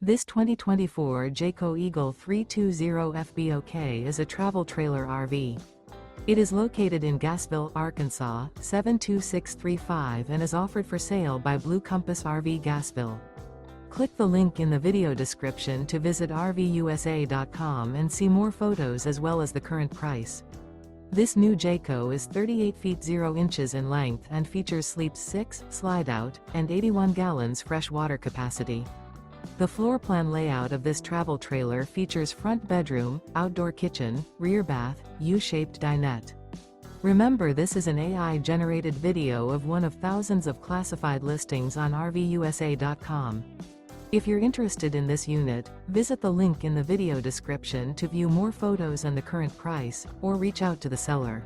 This 2024 Jayco Eagle 320 FBOK is a travel trailer RV. It is located in Gassville, Arkansas, 72635 and is offered for sale by Blue Compass RV Gassville. Click the link in the video description to visit RVUSA.com and see more photos as well as the current price. This new Jayco is 38 feet 0 inches in length and features sleeps 6, slide-out, and 81 gallons fresh water capacity. The floor plan layout of this travel trailer features front bedroom, outdoor kitchen, rear bath, U-shaped dinette. Remember, this is an AI-generated video of one of thousands of classified listings on RVUSA.com. If you're interested in this unit, visit the link in the video description to view more photos and the current price, or reach out to the seller.